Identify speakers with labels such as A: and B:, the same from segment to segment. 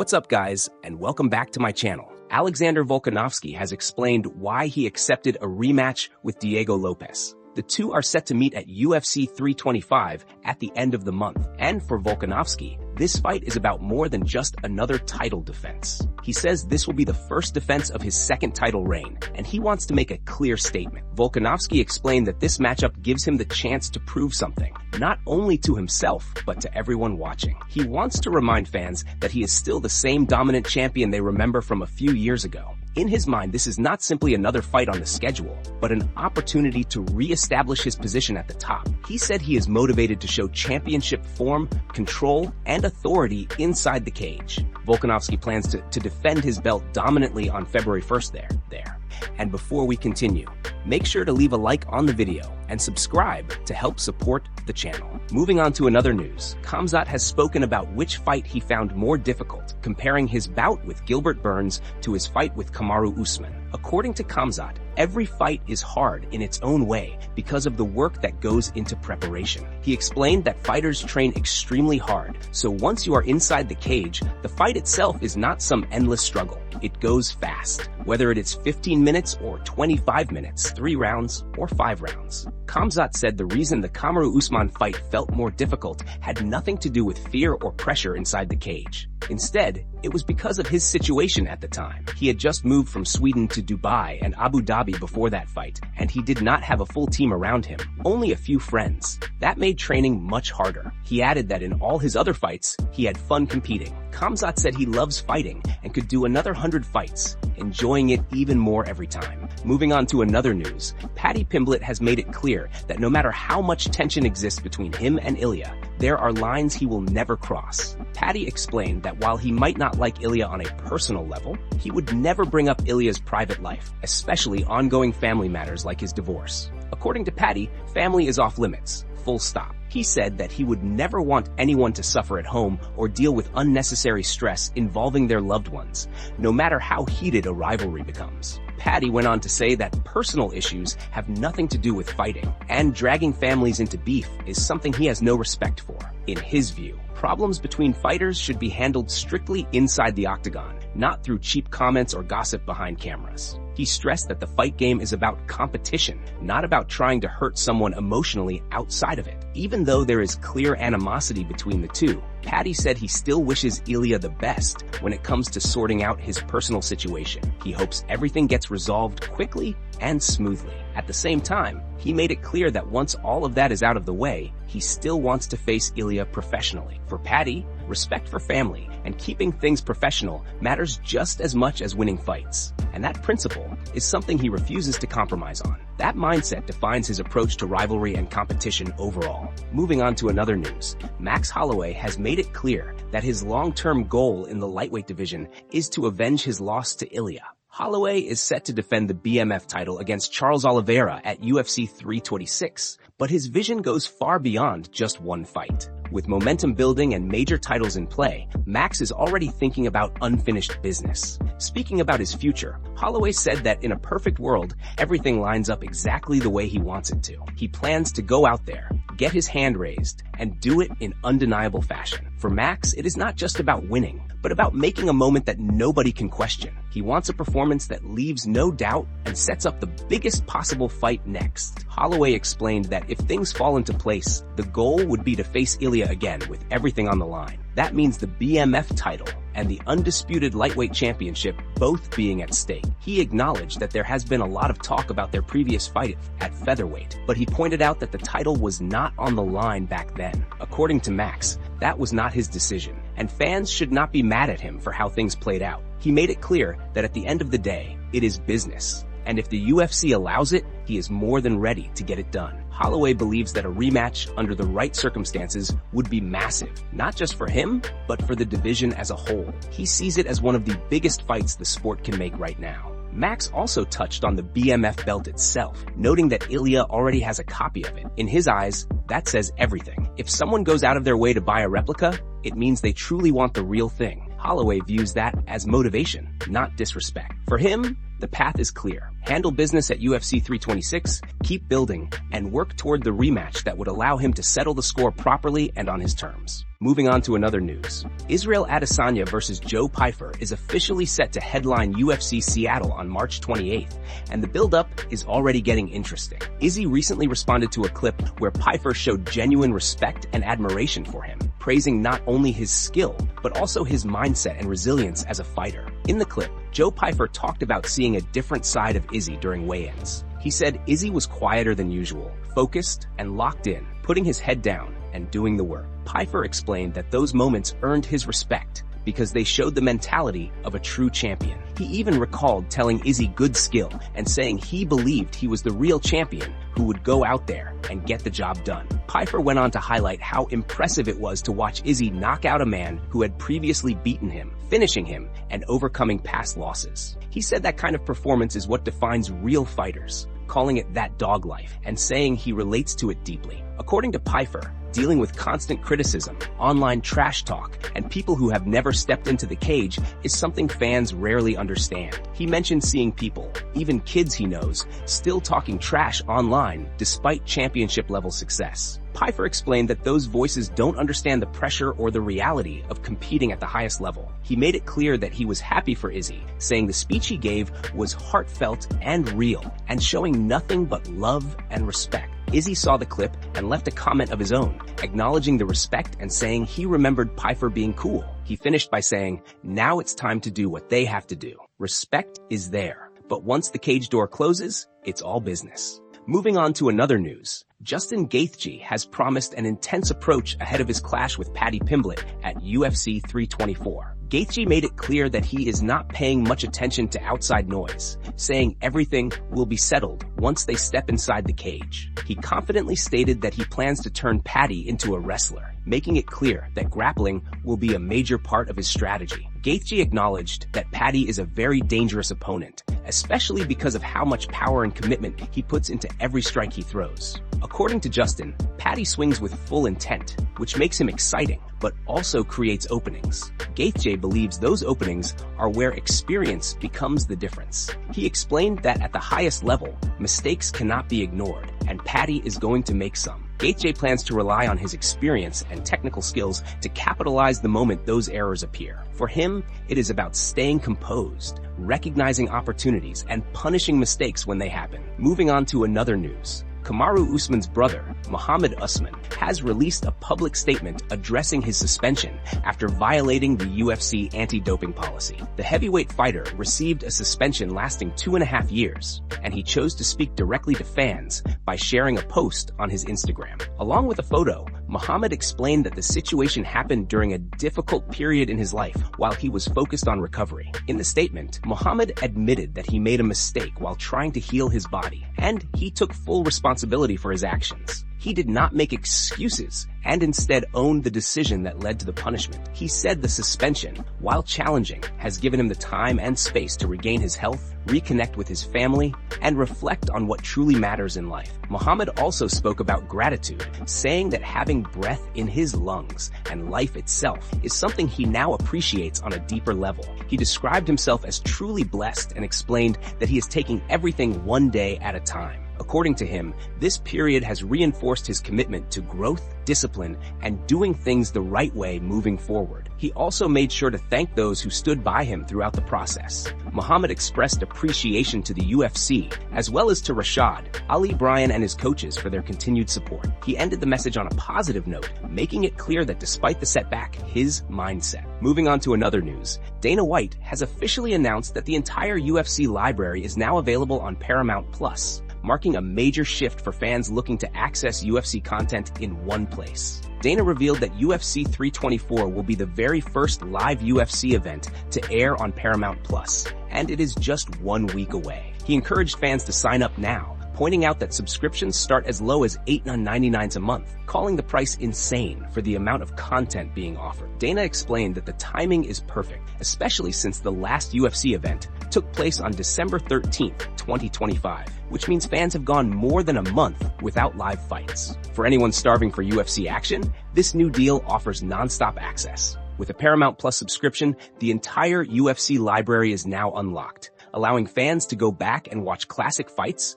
A: What's up, guys, and welcome back to my channel. Alexander Volkanovski has explained why he accepted a rematch with Diego Lopes. The two are set to meet at UFC 325 at the end of the month. And for Volkanovski, this fight is about more than just another title defense. He says this will be the first defense of his second title reign, and he wants to make a clear statement. Volkanovski explained that this matchup gives him the chance to prove something, not only to himself, but to everyone watching. He wants to remind fans that he is still the same dominant champion they remember from a few years ago. In his mind, this is not simply another fight on the schedule, but an opportunity to re-establish his position at the top. He said he is motivated to show championship form, control, and authority inside the cage. Volkanovski plans to defend his belt dominantly on February 1st there. And before we continue, make sure to leave a like on the video and subscribe to help support the channel. Moving on to another news, Khamzat has spoken about which fight he found more difficult, comparing his bout with Gilbert Burns to his fight with Kamaru Usman. According to Khamzat, every fight is hard in its own way because of the work that goes into preparation. He explained that fighters train extremely hard, so once you are inside the cage, the fight itself is not some endless struggle. It goes fast, whether it is 15 minutes or 25 minutes, 3 rounds or 5 rounds. Khamzat said the reason the Kamaru Usman fight felt more difficult had nothing to do with fear or pressure inside the cage. Instead, it was because of his situation at the time. He had just moved from Sweden to Dubai and Abu Dhabi before that fight, and he did not have a full team around him, only a few friends. That made training much harder. He added that in all his other fights, he had fun competing. Khamzat said he loves fighting and could do another 100 fights, enjoying it even more every time. Moving on to another news, Paddy Pimblett has made it clear that no matter how much tension exists between him and Ilia, there are lines he will never cross. Paddy explained that while he might not like Ilia on a personal level, he would never bring up Ilia's private life, especially ongoing family matters like his divorce. According to Paddy, family is off limits, full stop. He said that he would never want anyone to suffer at home or deal with unnecessary stress involving their loved ones, no matter how heated a rivalry becomes. Paddy went on to say that personal issues have nothing to do with fighting, and dragging families into beef is something he has no respect for. In his view, problems between fighters should be handled strictly inside the octagon, not through cheap comments or gossip behind cameras. He stressed that the fight game is about competition, not about trying to hurt someone emotionally outside of it. Even though there is clear animosity between the two, Paddy said he still wishes Ilia the best when it comes to sorting out his personal situation. He hopes everything gets resolved quickly and smoothly. At the same time, he made it clear that once all of that is out of the way, he still wants to face Ilia professionally. For Paddy, respect for family and keeping things professional matters just as much as winning fights. And that principle is something he refuses to compromise on. That mindset defines his approach to rivalry and competition overall. Moving on to another news, Max Holloway has made it clear that his long-term goal in the lightweight division is to avenge his loss to Ilia. Holloway is set to defend the BMF title against Charles Oliveira at UFC 326, but his vision goes far beyond just one fight. With momentum building and major titles in play, Max is already thinking about unfinished business. Speaking about his future, Holloway said that in a perfect world, everything lines up exactly the way he wants it to. He plans to go out there, get his hand raised, and do it in undeniable fashion. For Max, it is not just about winning, but about making a moment that nobody can question. He wants a performance that leaves no doubt and sets up the biggest possible fight next. Holloway explained that if things fall into place, the goal would be to face Ilia again with everything on the line. That means the BMF title and the undisputed lightweight championship both being at stake. He acknowledged that there has been a lot of talk about their previous fight at featherweight, but he pointed out that the title was not on the line back then. According to Max, that was not his decision, and fans should not be mad at him for how things played out. He made it clear that at the end of the day, it is business, and if the UFC allows it, he is more than ready to get it done. Holloway believes that a rematch under the right circumstances would be massive, not just for him, but for the division as a whole. He sees it as one of the biggest fights the sport can make right now. Max also touched on the BMF belt itself, noting that Ilia already has a copy of it. In his eyes, that says everything. If someone goes out of their way to buy a replica, it means they truly want the real thing. Holloway views that as motivation, not disrespect. For him, The path is clear. Handle business at UFC 326, keep building, and work toward the rematch that would allow him to settle the score properly and on his terms. Moving on to another news. Israel Adesanya versus Joe Pyfer is officially set to headline UFC Seattle on March 28th, and the build-up is already getting interesting. Izzy recently responded to a clip where Pyfer showed genuine respect and admiration for him, praising not only his skill, but also his mindset and resilience as a fighter. In the clip, Joe Pyfer talked about seeing a different side of Izzy during weigh-ins. He said Izzy was quieter than usual, focused and locked in, putting his head down and doing the work. Pyfer explained that those moments earned his respect because they showed the mentality of a true champion. He even recalled telling Izzy good skill and saying he believed he was the real champion who would go out there and get the job done. Pyfer went on to highlight how impressive it was to watch Izzy knock out a man who had previously beaten him, finishing him and overcoming past losses. He said that kind of performance is what defines real fighters, calling it that dog life and saying he relates to it deeply. According to Pyfer, dealing with constant criticism, online trash talk, and people who have never stepped into the cage is something fans rarely understand. He mentioned seeing people, even kids he knows, still talking trash online despite championship-level success. Pyfer explained that those voices don't understand the pressure or the reality of competing at the highest level. He made it clear that he was happy for Izzy, saying the speech he gave was heartfelt and real, and showing nothing but love and respect. Izzy saw the clip and left a comment of his own, acknowledging the respect and saying he remembered Pyfer being cool. He finished by saying, "Now it's time to do what they have to do. Respect is there, but once the cage door closes, it's all business." Moving on to another news. Justin Gaethje has promised an intense approach ahead of his clash with Paddy Pimblett at UFC 324. Gaethje made it clear that he is not paying much attention to outside noise, saying everything will be settled once they step inside the cage. He confidently stated that he plans to turn Paddy into a wrestler, making it clear that grappling will be a major part of his strategy. Gaethje acknowledged that Paddy is a very dangerous opponent, especially because of how much power and commitment he puts into every strike he throws. According to Justin, Paddy swings with full intent, which makes him exciting, but also creates openings. Gaethje believes those openings are where experience becomes the difference. He explained that at the highest level, mistakes cannot be ignored, and Paddy is going to make some. Gaethje plans to rely on his experience and technical skills to capitalize the moment those errors appear. For him, it is about staying composed, recognizing opportunities, and punishing mistakes when they happen. Moving on to another news. Kamaru Usman's brother, Muhammad Usman, has released a public statement addressing his suspension after violating the UFC anti-doping policy. The heavyweight fighter received a suspension lasting 2.5 years, and he chose to speak directly to fans by sharing a post on his Instagram. Along with a photo, Muhammad explained that the situation happened during a difficult period in his life while he was focused on recovery. In the statement, Muhammad admitted that he made a mistake while trying to heal his body, and he took full responsibility for his actions. He did not make excuses and instead owned the decision that led to the punishment. He said the suspension, while challenging, has given him the time and space to regain his health, reconnect with his family, and reflect on what truly matters in life. Muhammad also spoke about gratitude, saying that having breath in his lungs and life itself is something he now appreciates on a deeper level. He described himself as truly blessed and explained that he is taking everything one day at a time. According to him, this period has reinforced his commitment to growth, discipline, and doing things the right way moving forward. He also made sure to thank those who stood by him throughout the process. Muhammad expressed appreciation to the UFC, as well as to Rashad, Ali Bryan, and his coaches for their continued support. He ended the message on a positive note, making it clear that despite the setback, his mindset. Moving on to another news, Dana White has officially announced that the entire UFC library is now available on Paramount Plus, marking a major shift for fans looking to access UFC content in one place. Dana revealed that UFC 324 will be the very first live UFC event to air on Paramount Plus, and it is just 1 week away. He encouraged fans to sign up now, pointing out that subscriptions start as low as $8.99 a month, calling the price insane for the amount of content being offered. Dana explained that the timing is perfect, especially since the last UFC event took place on December 13th, 2025, which means fans have gone more than a month without live fights. For anyone starving for UFC action, this new deal offers non-stop access. With a Paramount Plus subscription, the entire UFC library is now unlocked, allowing fans to go back and watch classic fights,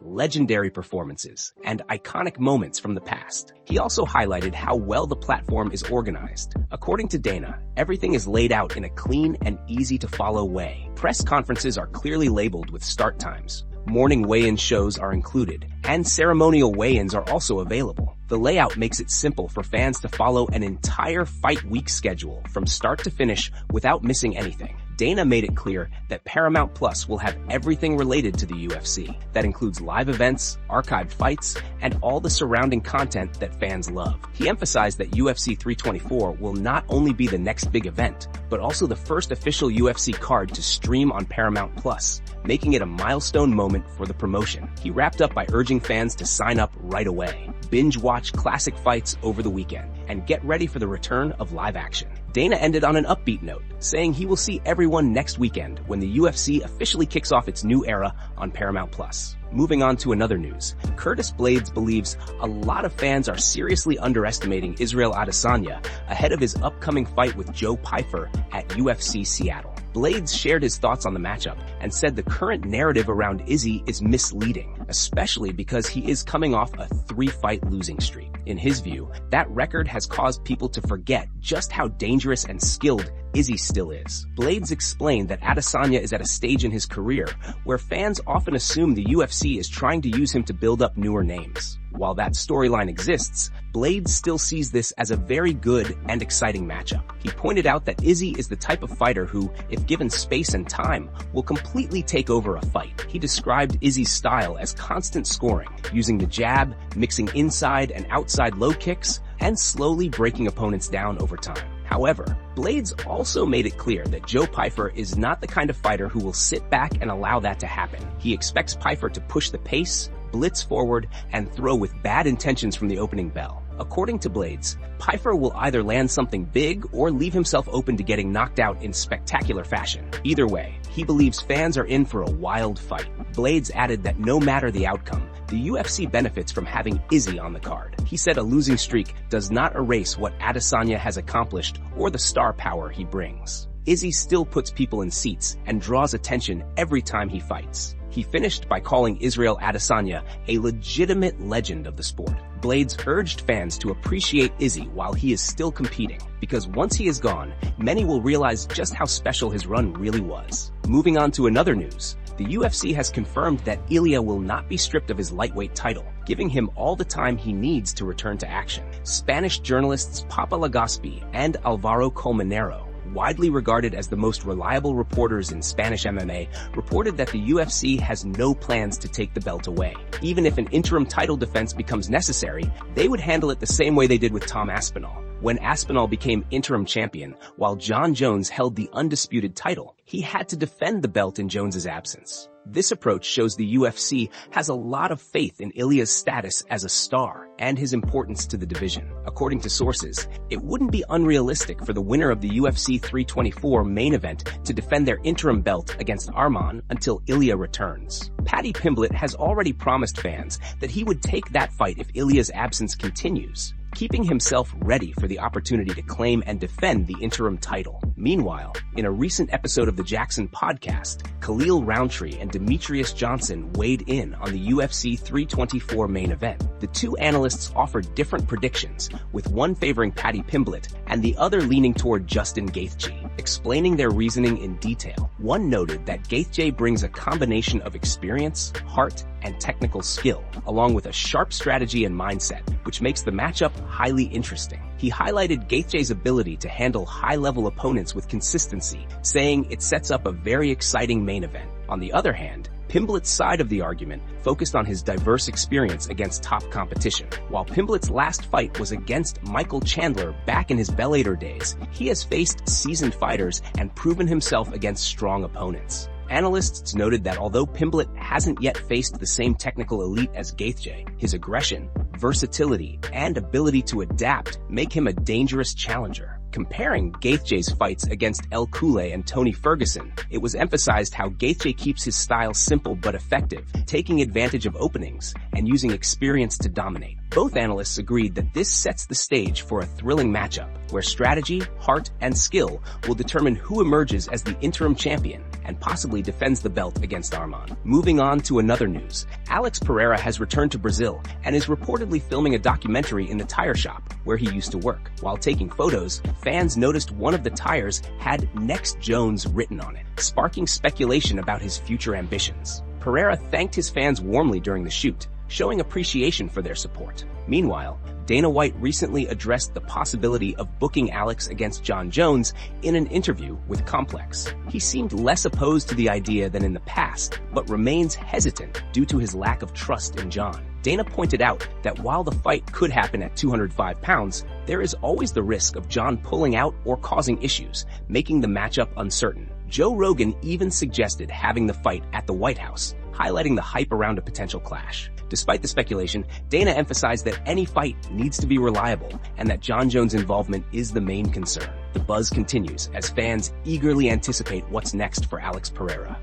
A: legendary performances, and iconic moments from the past. He also highlighted how well the platform is organized. According to Dana, everything is laid out in a clean and easy-to-follow way. Press conferences are clearly labeled with start times. Morning weigh-in shows are included, and ceremonial weigh-ins are also available. The layout makes it simple for fans to follow an entire fight week schedule from start to finish without missing anything. Dana made it clear that Paramount Plus will have everything related to the UFC. That includes live events, archived fights, and all the surrounding content that fans love. He emphasized that UFC 324 will not only be the next big event, but also the first official UFC card to stream on Paramount Plus, making it a milestone moment for the promotion. He wrapped up by urging fans to sign up right away, binge watch classic fights over the weekend, and get ready for the return of live action. Dana ended on an upbeat note, saying he will see everyone next weekend when the UFC officially kicks off its new era on Paramount Plus. Moving on to another news, Curtis Blaydes believes a lot of fans are seriously underestimating Israel Adesanya ahead of his upcoming fight with Joe Pyfer at UFC Seattle. Blaydes shared his thoughts on the matchup and said the current narrative around Izzy is misleading, especially because he is coming off a 3-fight losing streak. In his view, that record has caused people to forget just how dangerous and skilled Izzy still is. Blaydes explained that Adesanya is at a stage in his career where fans often assume the UFC is trying to use him to build up newer names. While that storyline exists, Blaydes still sees this as a very good and exciting matchup. He pointed out that Izzy is the type of fighter who, if given space and time, will completely take over a fight. He described Izzy's style as constant scoring, using the jab, mixing inside and outside low kicks, and slowly breaking opponents down over time. However, Blaydes also made it clear that Joe Pyfer is not the kind of fighter who will sit back and allow that to happen. He expects Pyfer to push the pace, blitz forward, and throw with bad intentions from the opening bell. According to Blaydes, Pyfer will either land something big or leave himself open to getting knocked out in spectacular fashion. Either way, he believes fans are in for a wild fight. Blaydes added that no matter the outcome, the UFC benefits from having Izzy on the card. He said a losing streak does not erase what Adesanya has accomplished or the star power he brings. Izzy still puts people in seats and draws attention every time he fights. He finished by calling Israel Adesanya a legitimate legend of the sport. Blaydes urged fans to appreciate Izzy while he is still competing, because once he is gone, many will realize just how special his run really was. Moving on to another news, the UFC has confirmed that Ilia will not be stripped of his lightweight title, giving him all the time he needs to return to action. Spanish journalists Papa Legaspi and Alvaro Colmenero, widely regarded as the most reliable reporters in Spanish MMA, reported that the UFC has no plans to take the belt away. Even if an interim title defense becomes necessary, they would handle it the same way they did with Tom Aspinall. When Aspinall became interim champion, while Jon Jones held the undisputed title, he had to defend the belt in Jones's absence. This approach shows the UFC has a lot of faith in Ilia's status as a star and his importance to the division. According to sources, it wouldn't be unrealistic for the winner of the UFC 324 main event to defend their interim belt against Arman until Ilia returns. Paddy Pimblett has already promised fans that he would take that fight if Ilia's absence continues, keeping himself ready for the opportunity to claim and defend the interim title. Meanwhile, in a recent episode of the Jackson podcast, Khalil Roundtree and Demetrius Johnson weighed in on the UFC 324 main event. The two analysts offered different predictions, with one favoring Paddy Pimblett and the other leaning toward Justin Gaethje. Explaining their reasoning in detail, one noted that Gaethje brings a combination of experience, heart, and technical skill, along with a sharp strategy and mindset, which makes the matchup highly interesting. He highlighted Gaethje's ability to handle high-level opponents with consistency, saying it sets up a very exciting main event. On the other hand, Pimblett's side of the argument focused on his diverse experience against top competition. While Pimblett's last fight was against Michael Chandler back in his Bellator days, he has faced seasoned fighters and proven himself against strong opponents. Analysts noted that although Pimblett hasn't yet faced the same technical elite as Gaethje, his aggression, versatility, and ability to adapt make him a dangerous challenger. Comparing Gaethje's fights against El Coulé and Tony Ferguson, it was emphasized how Gaethje keeps his style simple but effective, taking advantage of openings and using experience to dominate. Both analysts agreed that this sets the stage for a thrilling matchup, where strategy, heart, and skill will determine who emerges as the interim champion and possibly defends the belt against Arman. Moving on to another news, Alex Pereira has returned to Brazil and is reportedly filming a documentary in the tire shop where he used to work. While taking photos, fans noticed one of the tires had "Next Jones" written on it, sparking speculation about his future ambitions. Pereira thanked his fans warmly during the shoot, showing appreciation for their support. Meanwhile, Dana White recently addressed the possibility of booking Alex against Jon Jones in an interview with Complex. He seemed less opposed to the idea than in the past, but remains hesitant due to his lack of trust in Jon. Dana pointed out that while the fight could happen at 205 pounds, there is always the risk of Jon pulling out or causing issues, making the matchup uncertain. Joe Rogan even suggested having the fight at the White House, highlighting the hype around a potential clash. Despite the speculation, Dana emphasized that any fight needs to be reliable and that Jon Jones' involvement is the main concern. The buzz continues as fans eagerly anticipate what's next for Alex Pereira.